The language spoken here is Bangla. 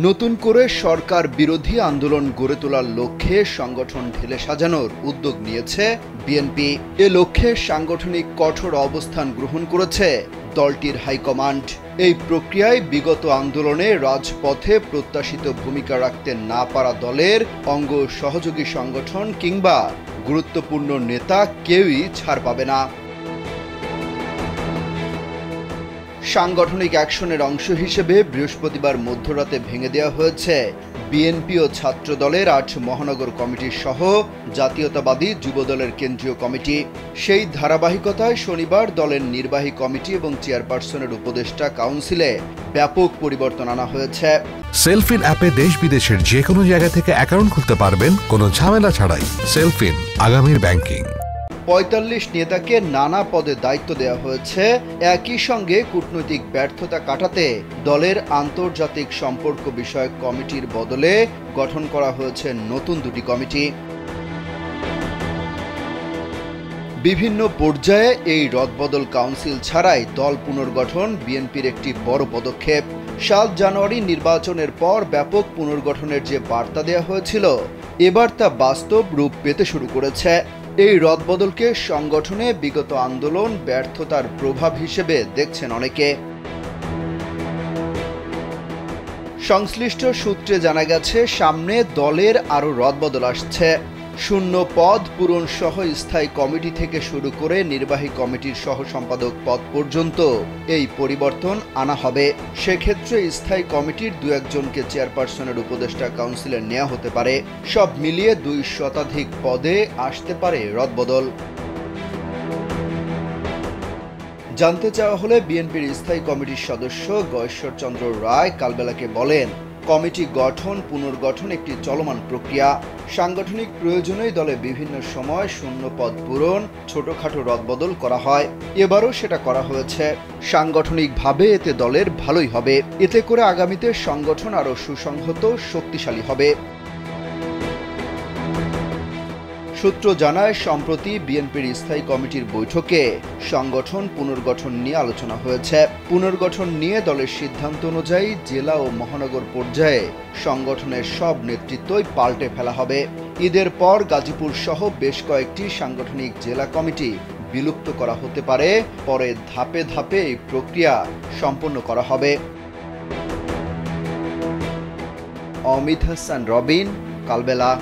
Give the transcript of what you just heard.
নতুন করে সরকার বিরোধী আন্দোলন গড়ে তোলার লক্ষ্যে সংগঠন ঢেলে সাজানোর উদ্যোগ নিয়েছে বিএনপি। এ লক্ষ্যে সাংগঠনিক কঠোর অবস্থান গ্রহণ করেছে দলটির হাইকমান্ড। এই প্রক্রিয়ায় বিগত আন্দোলনে রাজপথে প্রত্যাশিত ভূমিকা রাখতে না পারা দলের অঙ্গ সহযোগী সংগঠন কিংবা গুরুত্বপূর্ণ নেতা কেউই ছাড় পাবে না। সাংগঠনিক অ্যাকশনের অংশ হিসেবে বৃহস্পতিবার মধ্যরাতে ভেঙে দেওয়া হয়েছে বিএনপি ও ছাত্র দলের ৮ মহানগর কমিটির সহ জাতীয়তাবাদী যুবদলের কেন্দ্রীয় কমিটি। সেই ধারাবাহিকতায় শনিবার দলের নির্বাহী কমিটি এবং চেয়ারপারসনের উপদেষ্টা কাউন্সিলে ব্যাপক পরিবর্তন আনা হয়েছে। সেলফিন অ্যাপে দেশ বিদেশের যে কোনো জায়গা থেকে অ্যাকাউন্ট খুলতে পারবেন কোনো ঝামেলা ছাড়াই। সেলফিন, আগামীর ব্যাংকিং। ৪৫ নেতাকে নানা পদে দায়িত্ব দেওয়া হয়েছে। একই সঙ্গে কূটনৈতিক ব্যর্থতা কাটাতে দলের আন্তর্জাতিক সম্পর্ক বিষয়ক কমিটির বদলে গঠন করা হয়েছে নতুন দুটি কমিটি। বিভিন্ন পর্যায়ে এই রদবদল কাউন্সিল ছাড়াই দল পুনর্গঠন বিএনপির একটি বড় পদক্ষেপ। ৭ জানুয়ারি নির্বাচনের পর ব্যাপক পুনর্গঠনের যে বার্তা দেওয়া হয়েছিল, এবার তা বাস্তব রূপ পেতে শুরু করেছে। এই রদবদলকে সংগঠনে বিগত আন্দোলন ব্যর্থতার প্রভাব হিসেবে দেখছেন অনেকে। সংশ্লিষ্ট সূত্রে জানা গেছে, সামনে দলের আরও রদবদল আসছে। শূন্য পদ পূরণ সহ স্থায়ী কমিটি থেকে শুরু করে নির্বাহী কমিটির সহ সম্পাদক পদ পর্যন্ত এই পরিবর্তন আনা হবে। সেক্ষেত্রে স্থায়ী কমিটির ২-১ জনকে চেয়ারপারসনের উপদেষ্টা কাউন্সিলে নেওয়া হতে পারে। সব মিলিয়ে ২ শতাধিক পদে আসতে পারে রদবদল। জানতে চাওয়া হলে বিএনপির স্থায়ী কমিটির সদস্য গয়েশ্বরচন্দ্র রায় কালবেলাকে বলেন, কমিটি গঠন পুনর্গঠন একটি চলমান প্রক্রিয়া। সাংগঠনিক প্রয়োজনেই দলে বিভিন্ন সময় শূন্য পদ পূরণ, ছোটখাটো রদবদল করা হয়। এবারও সেটা করা হয়েছে। সাংগঠনিকভাবে এতে দলের ভালোই হবে। এতে করে আগামীতে সংগঠন আরও সুসংহত, শক্তিশালী হবে। সূত্র জানায়, সম্প্রতি বিএনপির স্থায়ী কমিটির বৈঠকে সংগঠন পুনর্গঠন নিয়ে আলোচনা হয়েছে। পুনর্গঠন নিয়ে দলের সিদ্ধান্ত অনুযায়ী জেলা ও মহানগর পর্যায়ে সংগঠনের সব নেতৃত্বই পাল্টে ফেলা হবে। ঈদের পর গাজীপুর সহ বেশ কয়েকটি সাংগঠনিক জেলা কমিটি বিলুপ্ত করা হতে পারে। পরে ধাপে ধাপে এই প্রক্রিয়া সম্পন্ন করা হবে। অমিত হাসান রবিন, কালবেলা।